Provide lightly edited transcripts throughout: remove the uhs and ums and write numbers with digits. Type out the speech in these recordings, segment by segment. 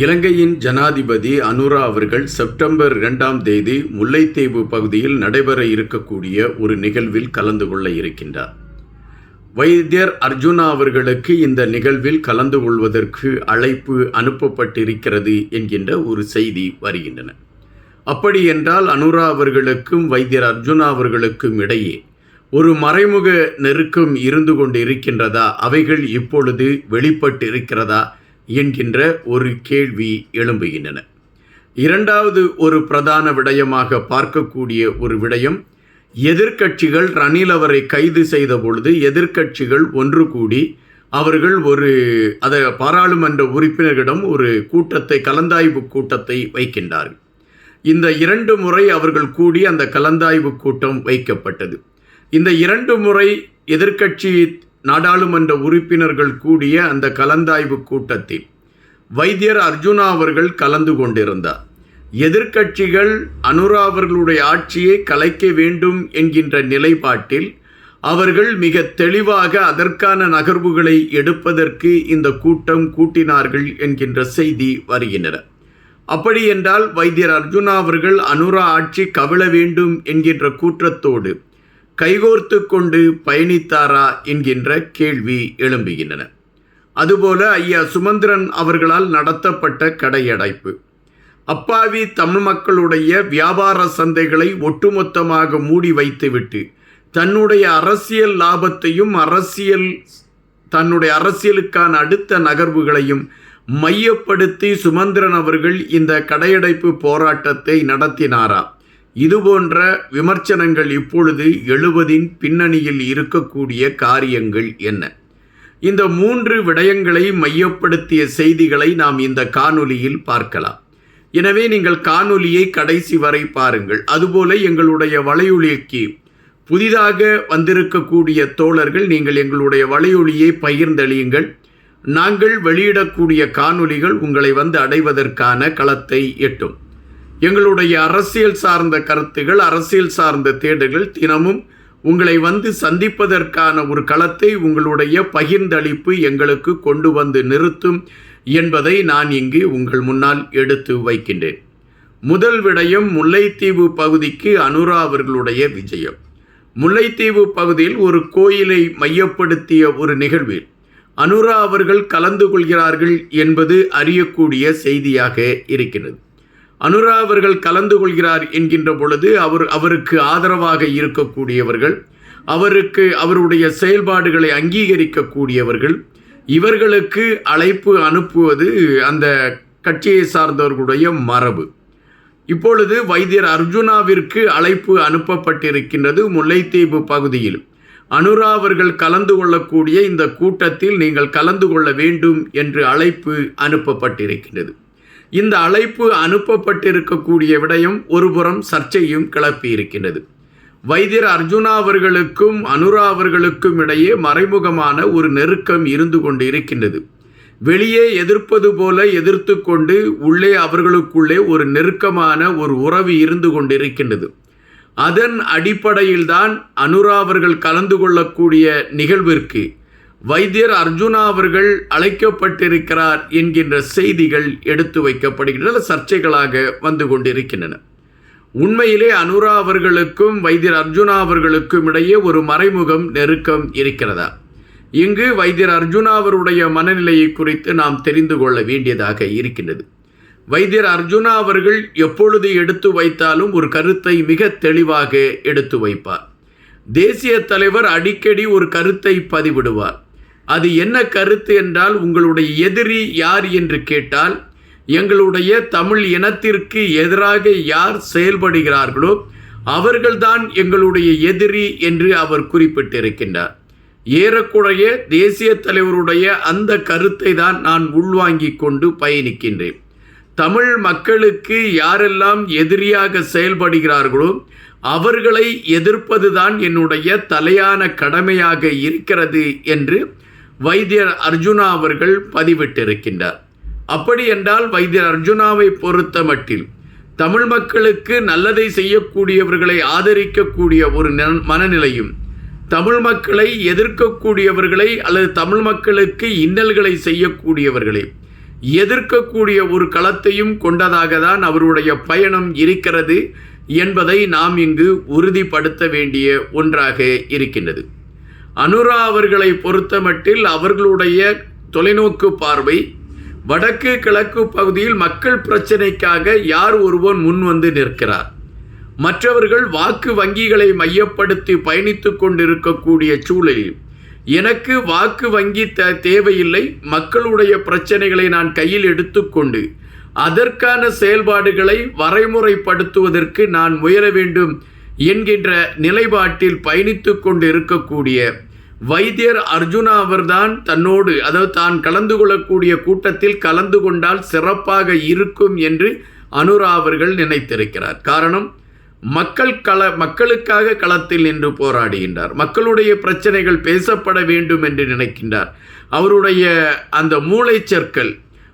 இலங்கையின் ஜனாதிபதி அனுரா அவர்கள் செப்டம்பர் 2ஆம் தேதி முல்லைத்தீவு பகுதியில் நடைபெற இருக்கக்கூடிய ஒரு நிகழ்வில் கலந்து கொள்ள இருக்கின்றார். வைத்தியர் அர்ஜுனா அவர்களுக்கு இந்த நிகழ்வில் கலந்து கொள்வதற்கு அழைப்பு அனுப்பப்பட்டிருக்கிறது என்கின்ற ஒரு செய்தி வருகின்றன. அப்படி என்றால் அனுரா அவர்களுக்கும் வைத்தியர் அர்ஜுனா அவர்களுக்கும் இடையே ஒரு மறைமுக நெருக்கம் இருந்து கொண்டு இருக்கின்றதா, அவைகள் இப்பொழுது வெளிப்பட்டு இருக்கிறதா என்கின்ற ஒரு கேள்வி எழும்புகின்றன. இரண்டாவது ஒரு பிரதான விடயமாக பார்க்கக்கூடிய ஒரு விடயம், எதிர்க்கட்சிகள் ரணில் அவரை கைது செய்த பொழுது எதிர்க்கட்சிகள் ஒன்று கூடி அவர்கள் பாராளுமன்ற உறுப்பினர்களிடம் ஒரு கூட்டத்தை, கலந்தாய்வு கூட்டத்தை வைக்கின்றார்கள். இந்த 2 முறை அவர்கள் கூடி அந்த கலந்தாய்வு கூட்டம் வைக்கப்பட்டது. இந்த 2 முறை எதிர்க்கட்சி நாடாளுமன்ற உறுப்பினர்கள் கூடிய அந்த கலந்தாய்வு கூட்டத்தில் வைத்தியர் அர்ஜுனா அவர்கள் கலந்து கொண்டிருந்தார். எதிர்க்கட்சிகள் அனுரா அவர்களுடைய ஆட்சியை கலைக்க வேண்டும் என்கின்ற நிலைப்பாட்டில் அவர்கள் மிக தெளிவாக அதற்கான நகர்வுகளை எடுப்பதற்கு இந்த கூட்டம் கூட்டினார்கள் என்கின்ற செய்தி வருகின்றன. அப்படி என்றால் வைத்தியர் அர்ஜுனா அவர்கள் அனுரா ஆட்சி கவிழ வேண்டும் என்கின்ற கூற்றத்தோடு கைகோர்த்து கொண்டு பயணித்தாரா என்கின்ற கேள்வி எழும்புகின்றன. அதுபோல ஐயா சுமந்திரன் அவர்களால் நடத்தப்பட்ட கடையடைப்பு, அப்பாவி தமிழ் மக்களுடைய வியாபார சந்தைகளை ஒட்டுமொத்தமாக மூடி வைத்துவிட்டு தன்னுடைய அரசியல் லாபத்தையும் தன்னுடைய அரசியலுக்கான அடுத்த நகர்வுகளையும் மையப்படுத்தி சுமந்திரன் அவர்கள் இந்த கடையடைப்பு போராட்டத்தை நடத்தினாரா? இதுபோன்ற விமர்சனங்கள் இப்பொழுது எழுவதின் பின்னணியில் இருக்கக்கூடிய காரியங்கள் என்ன? இந்த 3 விடயங்களை மையப்படுத்திய செய்திகளை நாம் இந்த காணொலியில் பார்க்கலாம். எனவே நீங்கள் காணொலியை கடைசி வரை பாருங்கள். அதுபோல எங்களுடைய வலையொலிக்கு புதிதாக வந்திருக்கக்கூடிய தோழர்கள், நீங்கள் எங்களுடைய வலையொலியை பகிர்ந்தளியுங்கள். நாங்கள் வெளியிடக்கூடிய காணொலிகள் உங்களை வந்து அடைவதற்கான களத்தை எட்டும். எங்களுடைய அரசியல் சார்ந்த கருத்துகள், அரசியல் சார்ந்த தேடல்கள் தினமும் உங்களை வந்து சந்திப்பதற்கான ஒரு களத்தை உங்களுடைய பகிர்ந்தளிப்பு எங்களுக்கு கொண்டு வந்து நிறுத்தும் என்பதை நான் இங்கு உங்கள் முன்னால் எடுத்து வைக்கின்றேன். முதல் விடயம், முல்லைத்தீவு பகுதிக்கு அனுரா அவர்களுடைய விஜயம். முல்லைத்தீவு பகுதியில் ஒரு கோயிலை மையப்படுத்திய ஒரு நிகழ்வில் அனுரா அவர்கள் கலந்து கொள்கிறார்கள் என்பது அறியக்கூடிய செய்தியாக இருக்கிறது. அனுரா அவர்கள் கலந்து கொள்கிறார் என்கின்ற பொழுது அவருக்கு ஆதரவாக இருக்கக்கூடியவர்கள், அவருடைய செயல்பாடுகளை அங்கீகரிக்கக்கூடியவர்கள், இவர்களுக்கு அழைப்பு அனுப்புவது அந்த கட்சியை சார்ந்தவர்களுடைய மரபு. இப்பொழுது வைத்தியர் அர்ஜுனாவிற்கு அழைப்பு அனுப்பப்பட்டிருக்கின்றது. முல்லைத்தீவு பகுதியில் அனுரா அவர்கள் கலந்து கொள்ளக்கூடிய இந்த கூட்டத்தில் நீங்கள் கலந்து கொள்ள வேண்டும் என்று அழைப்பு அனுப்பப்பட்டிருக்கின்றது. இந்த அழைப்பு அனுப்பப்பட்டிருக்கக்கூடிய விடயம் ஒருபுறம் சர்ச்சையும் கிளப்பி இருக்கின்றது. வைத்தியர் அர்ஜுனா அவர்களுக்கும் அனுரா அவர்களுக்கும் இடையே மறைமுகமான ஒரு நெருக்கம் இருந்து கொண்டு இருக்கின்றது. வெளியே எதிர்ப்பது போல எதிர்த்து கொண்டு உள்ளே அவர்களுக்குள்ளே ஒரு நெருக்கமான ஒரு உறவு இருந்து கொண்டிருக்கின்றது. அதன் அடிப்படையில்தான் அனுரா அவர்கள் கலந்து கொள்ளக்கூடிய நிகழ்விற்கு வைத்தியர் அர்ஜுனா அவர்கள் அழைக்கப்பட்டிருக்கிறார் என்கின்ற செய்திகள் எடுத்து வைக்கப்படுகின்றன, சர்ச்சைகளாக வந்து கொண்டிருக்கின்றன. உண்மையிலே அனுரா அவர்களுக்கும் வைத்தியர் அர்ஜுனா அவர்களுக்கும் இடையே ஒரு மறைமுகம் நெருக்கம் இருக்கிறதா? இங்கு வைத்தியர் அர்ஜுனா அவருடைய மனநிலையை குறித்து நாம் தெரிந்து கொள்ள வேண்டியதாக இருக்கின்றது. வைத்தியர் அர்ஜுனா அவர்கள் எப்பொழுது எடுத்து வைத்தாலும் ஒரு கருத்தை மிக தெளிவாக எடுத்து வைப்பார். தேசிய தலைவர் அடிக்கடி ஒரு கருத்தை பதிவிடுவார். அது என்ன கருத்து என்றால், உங்களுடைய எதிரி யார் என்று கேட்டால், எங்களுடைய தமிழ் இனத்திற்கு எதிராக யார் செயல்படுகிறார்களோ அவர்கள்தான் எங்களுடைய எதிரி என்று அவர் குறிப்பிட்டிருக்கின்றார். ஏறக்குறைய தேசிய தலைவருடைய அந்த கருத்தை தான் நான் உள்வாங்கிக் கொண்டு பயணிக்கின்றேன். தமிழ் மக்களுக்கு யாரெல்லாம் எதிரியாக செயல்படுகிறார்களோ அவர்களை எதிர்ப்பதுதான் என்னுடைய தலையான கடமையாக இருக்கிறது என்று வைத்தியர் அர்ஜுனா அவர்கள் பதிவிட்டிருக்கின்றார். அப்படி என்றால் வைத்தியர் அர்ஜுனாவை பொறுத்த மட்டில் தமிழ் மக்களுக்கு நல்லதை செய்யக்கூடியவர்களை ஆதரிக்கக்கூடிய ஒரு மனநிலையும், தமிழ் மக்களை எதிர்க்கக்கூடியவர்களை அல்லது தமிழ் மக்களுக்கு இன்னல்களை செய்யக்கூடியவர்களை எதிர்க்கக்கூடிய ஒரு களத்தையும் கொண்டதாக தான் அவருடைய பயணம் இருக்கிறது என்பதை நாம் இங்கு உறுதிப்படுத்த வேண்டிய ஒன்றாக இருக்கின்றது. அனுரா அவர்களை பொறுத்தமட்டில் அவர்களுடைய தொலைநோக்கு பார்வை வடக்கு கிழக்கு பகுதியில் மக்கள் பிரச்சனைக்காக யார் ஒருவன் முன் வந்து நிற்கிறார், மற்றவர்கள் வாக்கு வங்கிகளை மையப்படுத்தி பயணித்து கொண்டிருக்கக்கூடிய சூழலில் எனக்கு வாக்கு வங்கி தேவையில்லை, மக்களுடைய பிரச்சனைகளை நான் கையில் எடுத்துக்கொண்டு அதற்கான செயல்பாடுகளை வரைமுறைப்படுத்துவதற்கு நான் முயல வேண்டும் என்கின்ற நிலைப்பாட்டில் பயணித்து கொண்டு இருக்கக்கூடிய வைத்தியர் அர்ஜுனா அவர்தான் தன்னோடு, அதாவது தான் கலந்து கொள்ளக்கூடிய கூட்டத்தில் கலந்து கொண்டால் சிறப்பாக இருக்கும் என்று அனுரா அவர்கள் நினைத்திருக்கிறார். காரணம், மக்களுக்காக களத்தில் நின்று போராடுகின்றார், மக்களுடைய பிரச்சனைகள் பேசப்பட வேண்டும் என்று நினைக்கின்றார். அவருடைய அந்த மூளைச்சற்கள்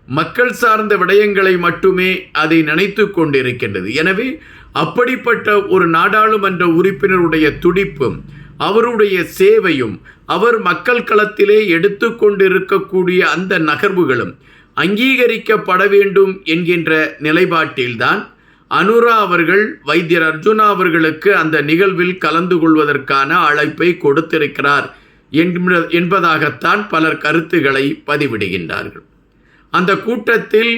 மக்கள் சார்ந்த விடயங்களை மட்டுமே அதை நினைத்து கொண்டிருக்கின்றது. எனவே அப்படிப்பட்ட ஒரு நாடாளுமன்ற உறுப்பினருடைய துடிப்பும் அவருடைய சேவையும் அவர் மக்கள் களத்திலே எடுத்து கொண்டிருக்கக்கூடிய அந்த நகர்வுகளும் அங்கீகரிக்கப்பட வேண்டும் என்கின்ற நிலைப்பாட்டில்தான் அனுரா அவர்கள் வைத்தியர் அர்ஜுனா அவர்களுக்கு அந்த நிகழ்வில் கலந்து கொள்வதற்கான அழைப்பை கொடுத்திருக்கிறார் என்பதாகத்தான் பலர் கருத்துக்களை பதிவிடுகின்றார்கள். அந்த கூட்டத்தில்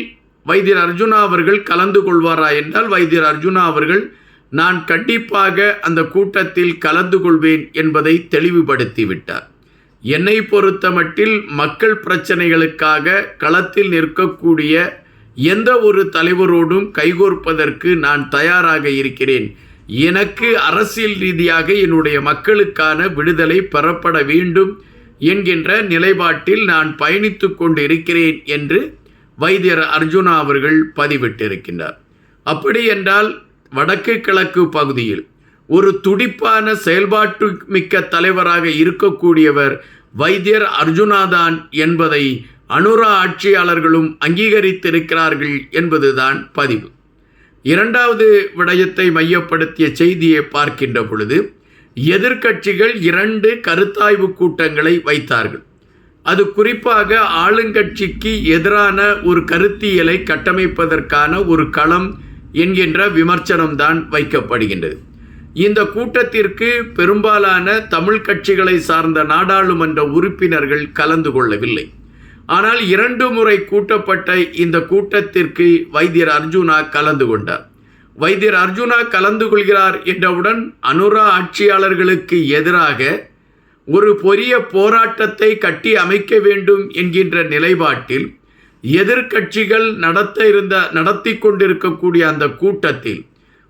வைத்தியர் அர்ஜுனா அவர்கள் கலந்து கொள்வாரா என்றால், வைத்தியர் அர்ஜுனா அவர்கள் நான் கண்டிப்பாக அந்த கூட்டத்தில் கலந்து கொள்வேன் என்பதை தெளிவுபடுத்திவிட்டார். என்னை பொறுத்தமட்டில் மக்கள் பிரச்சனைகளுக்காக களத்தில் நிற்கக்கூடிய எந்த ஒரு தலைவரோடும் கைகோர்ப்பதற்கு நான் தயாராக இருக்கிறேன். எனக்கு அரசியல் ரீதியாக என்னுடைய மக்களுக்கான விடுதலை பெறப்பட வேண்டும் என்கின்ற நிலைப்பாட்டில் நான் பயணித்து கொண்டு இருக்கிறேன் என்று வைத்தியர் அர்ஜுனா அவர்கள் பதிவிட்டிருக்கின்றார். அப்படி என்றால் வடக்கு கிழக்கு பகுதியில் ஒரு துடிப்பான செயல்பாட்டு மிக்க தலைவராக இருக்கக்கூடியவர் வைத்தியர் அர்ஜுனாதான் என்பதை அனுரா ஆட்சியாளர்களும் அங்கீகரித்திருக்கிறார்கள் என்பதுதான் பதிவு. இரண்டாவது விடயத்தை மையப்படுத்திய செய்தியை பார்க்கின்ற பொழுது எதிர்க்கட்சிகள் 2 கருத்தாய்வு கூட்டங்களை வைத்தார்கள். அது குறிப்பாக ஆளுங்கட்சிக்கு எதிரான ஒரு கருத்தியலை கட்டமைப்பதற்கான ஒரு களம் என்கின்ற விமர்சனம்தான் வைக்கப்படுகின்றது. இந்த கூட்டத்திற்கு பெரும்பாலான தமிழ் கட்சிகளை சார்ந்த நாடாளுமன்ற உறுப்பினர்கள் கலந்து கொள்ளவில்லை. ஆனால் 2 முறை கூட்டப்பட்ட இந்த கூட்டத்திற்கு வைத்தியர் அர்ஜுனா கலந்து கொண்டார். வைத்தியர் அர்ஜுனா கலந்து கொள்கிறார் என்றவுடன் அனுரா ஆட்சியாளர்களுக்கு எதிராக ஒரு பெரிய போராட்டத்தை கட்டி அமைக்க வேண்டும் என்கின்ற நிலைப்பாட்டில் எதிர்க்கட்சிகள் நடத்தி கொண்டிருக்கக்கூடிய அந்த கூட்டத்தில்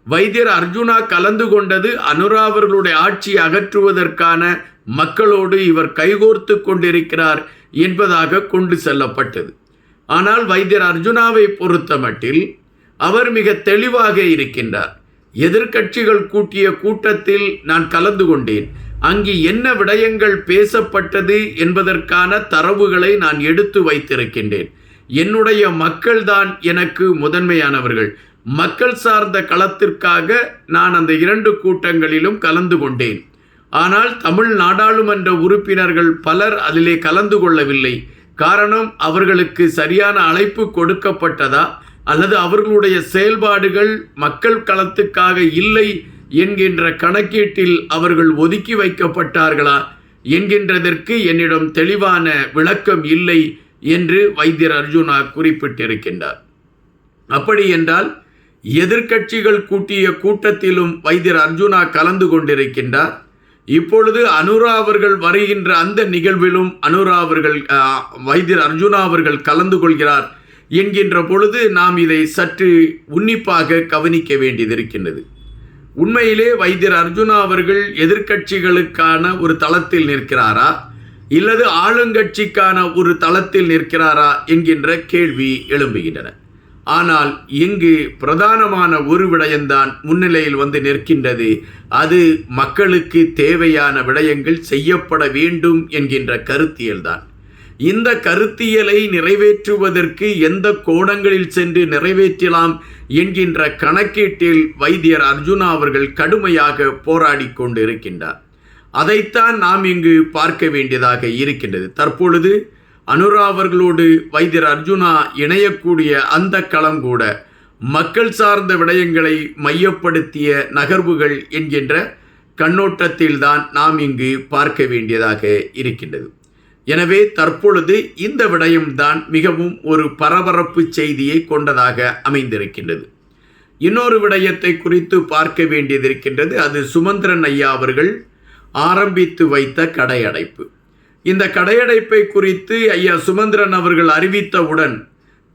வைத்தியர் அர்ஜுனா கலந்து கொண்டது அனுரா அவர்களுடைய ஆட்சி அகற்றுவதற்கான மக்களோடு இவர் கைகோர்த்து கொண்டிருக்கிறார் என்பதாக கொண்டு செல்லப்பட்டது. ஆனால் வைத்தியர் அர்ஜுனாவை பொறுத்தமட்டில் அவர் மிக தெளிவாக இருக்கின்றார். எதிர்க்கட்சிகள் கூட்டிய கூட்டத்தில் நான் கலந்து கொண்டேன், அங்கு என்ன விடயங்கள் பேசப்பட்டது என்பதற்கான தரவுகளை நான் எடுத்து வைத்திருக்கின்றேன். என்னுடைய மக்கள்தான் எனக்கு முதன்மையானவர்கள். மக்கள் சார்ந்த களத்திற்காக நான் அந்த 2 கூட்டங்களிலும் கலந்து கொண்டேன். ஆனால் தமிழ் நாடாளுமன்ற உறுப்பினர்கள் பலர் அதிலே கலந்து கொள்ளவில்லை. காரணம், அவர்களுக்கு சரியான அழைப்பு கொடுக்கப்பட்டதா அல்லது அவர்களுடைய செயல்பாடுகள் மக்கள் களத்துக்காக இல்லை என்கின்ற கணக்கீட்டில் அவர்கள் ஒதுக்கி வைக்கப்பட்டார்களா என்கின்றதற்கு என்னிடம் தெளிவான விளக்கம் இல்லை என்று வைத்தியர் அர்ஜுனா குறிப்பிட்டிருக்கின்றார். அப்படி என்றால் எதிர்க்கட்சிகள் கூட்டிய கூட்டத்திலும் வைத்தியர் அர்ஜுனா கலந்து கொண்டிருக்கின்றார். இப்பொழுது அனுரா அவர்கள் வருகின்ற அந்த நிகழ்விலும் வைத்தியர் அர்ஜுனா அவர்கள் கலந்து கொள்கிறார் என்கின்ற பொழுது நாம் இதை சற்று உன்னிப்பாக கவனிக்க வேண்டியதிருக்கின்றது. உண்மையிலே வைத்தியர் அர்ஜுனா அவர்கள் எதிர்க்கட்சிகளுக்கான ஒரு தளத்தில் நிற்கிறாரா இல்லது ஆளுங்கட்சிக்கான ஒரு தளத்தில் நிற்கிறாரா என்கின்ற கேள்வி எழும்புகின்றன. ஆனால் இங்கு பிரதானமான ஒரு விடயம்தான் முன்னிலையில் வந்து நிற்கின்றது. அது மக்களுக்கு தேவையான விடயங்கள் செய்யப்பட வேண்டும் என்கின்ற கருத்தியல்தான். இந்த கருத்தியலை நிறைவேற்றுவதற்கு எந்த கோணங்களில் சென்று நிறைவேற்றலாம் என்கின்ற கணக்கீட்டில் வைத்தியர் அர்ஜுனா அவர்கள் கடுமையாக போராடி கொண்டு இருக்கின்றார். அதைத்தான் நாம் இங்கு பார்க்க வேண்டியதாக இருக்கின்றது. தற்பொழுது அனுரா அவர்களோடு வைத்தியர் அர்ஜுனா இணையக்கூடிய அந்த களம் கூட மக்கள் சார்ந்த விடயங்களை மையப்படுத்திய நகர்வுகள் என்கின்ற கண்ணோட்டத்தில்தான் நாம் இங்கு பார்க்க வேண்டியதாக இருக்கின்றது. எனவே தற்பொழுது இந்த விடயம்தான் மிகவும் ஒரு பரபரப்பு செய்தியை கொண்டதாக அமைந்திருக்கின்றது. இன்னொரு விடயத்தை குறித்து பார்க்க வேண்டியதிருக்கின்றது. அது சுமந்திரன் ஐயா அவர்கள் ஆரம்பித்து வைத்த கடையடைப்பு. இந்த கடையடைப்பை குறித்து ஐயா சுமந்திரன் அவர்கள் அறிவித்தவுடன்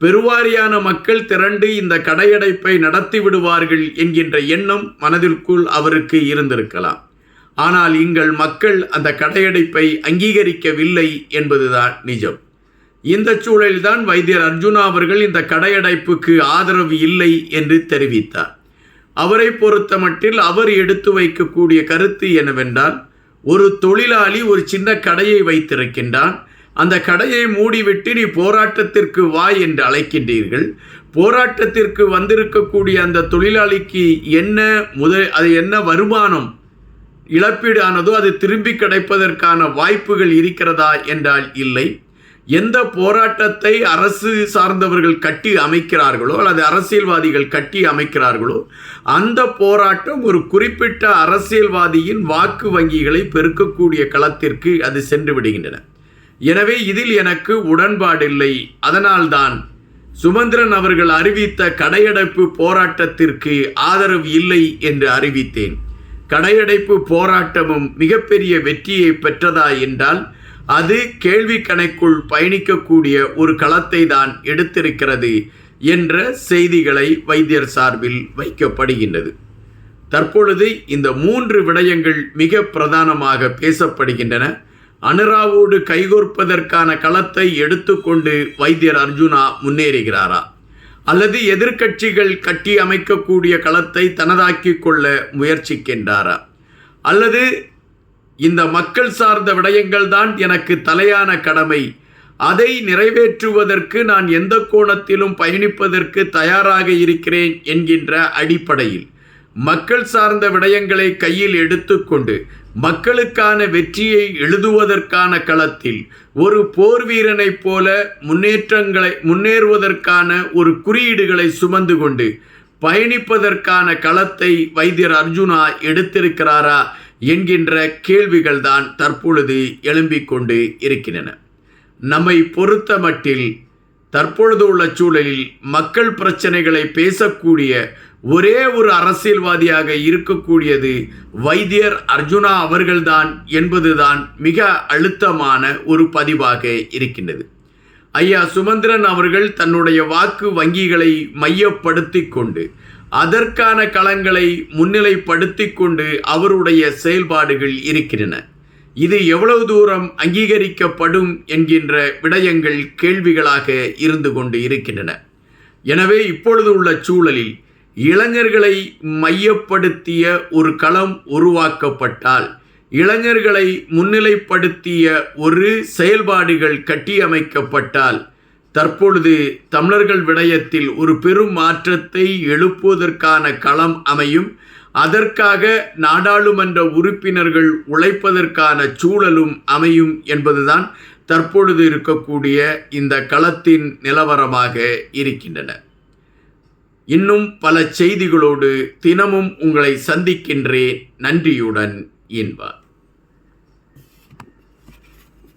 பெருவாரியான மக்கள் திரண்டு இந்த கடையடைப்பை நடத்தி விடுவார்கள் என்கின்ற எண்ணம் மனதிற்குள் அவருக்கு இருந்திருக்கலாம். ஆனால் எங்கள் மக்கள் அந்த கடையடைப்பை அங்கீகரிக்கவில்லை என்பதுதான் நிஜம். இந்த சூழலில்தான் வைத்தியர் அர்ஜுனா அவர்கள் இந்த கடையடைப்புக்கு ஆதரவு இல்லை என்று தெரிவித்தார். அவரை பொறுத்த மட்டில் அவர் எடுத்து வைக்கக்கூடிய கருத்து என்னவென்றால், ஒரு தொழிலாளி ஒரு சின்ன கடையை வைத்திருக்கின்றான். அந்த கடையை மூடிவிட்டு நீ போராட்டத்திற்கு வா என்று அழைக்கின்றீர்கள். போராட்டத்திற்கு வந்திருக்கக்கூடிய அந்த தொழிலாளிக்கு என்ன வருமானம் இழப்பீடு ஆனதோ அது திரும்பி கிடைப்பதற்கான வாய்ப்புகள் இருக்கிறதா என்றால் இல்லை. எந்த போராட்டத்தை அரசு சார்ந்தவர்கள் கட்டி அமைக்கிறார்களோ அல்லது அரசியல்வாதிகள் கட்டி அமைக்கிறார்களோ அந்த போராட்டம் ஒரு குறிப்பிட்ட அரசியல்வாதியின் வாக்கு வங்கிகளை பெருக்கக்கூடிய களத்திற்கு அது சென்று விடுகின்றன. எனவே இதில் எனக்கு உடன்பாடில்லை. அதனால்தான் சுமந்திரன் அவர்கள் அறிவித்த கடையடைப்பு போராட்டத்திற்கு ஆதரவு இல்லை என்று அறிவித்தேன். கடையடைப்பு போராட்டமும் மிகப்பெரிய வெற்றியை பெற்றதா என்றால் அது கேள்வி கணைக்குள் பயணிக்கக்கூடிய ஒரு களத்தை தான் எடுத்திருக்கிறது என்ற செய்திகளை வைத்தியர் சார்பில் வைக்கப்படுகின்றது. தற்பொழுது இந்த 3 விடயங்கள் மிக பிரதானமாக பேசப்படுகின்றன. அனுராவோடு கைகோர்ப்பதற்கான களத்தை எடுத்துக்கொண்டு வைத்தியர் அர்ஜுனா முன்னேறுகிறாரா, அல்லது எதிர்க்கட்சிகள் கட்டி அமைக்கக்கூடிய களத்தை தனதாக்கி கொள்ள முயற்சிக்கின்றாரா, அல்லது இந்த மக்கள் சார்ந்த விடயங்கள் தான் எனக்கு தலையான கடமை, அதை நிறைவேற்றுவதற்கு நான் எந்த கோணத்திலும் பயணிப்பதற்கு தயாராக இருக்கிறேன் என்கின்ற அடிப்படையில் மக்கள் சார்ந்த விடயங்களை கையில் எடுத்துக்கொண்டு மக்களுக்கான வெற்றியை எழுதுவதற்கான களத்தில் ஒரு போர் வீரனைப் போல முன்னேறுவதற்கான ஒரு குறியீடுகளை சுமந்து கொண்டு பயணிப்பதற்கான களத்தை வைத்தியர் அர்ஜுனா எடுத்திருக்கிறாரா என்கின்ற கேள்விகள் தான் தற்பொழுது எழும்பிக் கொண்டு இருக்கின்றன. நம்மை பொறுத்த மட்டில் தற்பொழுது உள்ள சூழலில் மக்கள் பிரச்சனைகளை பேசக்கூடிய ஒரே ஒரு அரசியல்வாதியாக இருக்கக்கூடியது வைத்தியர் அர்ஜுனா அவர்கள்தான் என்பதுதான் மிக அழுத்தமான ஒரு பதிவாக இருக்கின்றது. ஐயா சுமந்திரன் அவர்கள் தன்னுடைய வாக்கு வங்கிகளை மையப்படுத்தி கொண்டு அதற்கான களங்களை முன்னிலைப்படுத்தி கொண்டு அவருடைய செயல்பாடுகள் இருக்கின்றன. இது எவ்வளவு தூரம் அங்கீகரிக்கப்படும் என்கின்ற விடயங்கள் கேள்விகளாக இருந்து கொண்டு இருக்கின்றன. எனவே இப்பொழுது உள்ள சூழலில் இளைஞர்களை மையப்படுத்திய ஒரு களம் உருவாக்கப்பட்டால், இளைஞர்களை முன்னிலைப்படுத்திய ஒரு செயல்பாடுகள் கட்டியமைக்கப்பட்டால் தற்பொழுது தமிழர்கள் விடயத்தில் ஒரு பெரும் மாற்றத்தை எழுப்புவதற்கான களம் அமையும். அதற்காக நாடாளுமன்ற உறுப்பினர்கள் உழைப்பதற்கான சூழலும் அமையும் என்பதுதான் தற்பொழுது இருக்கக்கூடிய இந்த களத்தின் நிலவரமாக இருக்கின்றன. இன்னும் பல செய்திகளோடு தினமும் உங்களை சந்திக்கின்றேன். நன்றியுடன் இன்பா.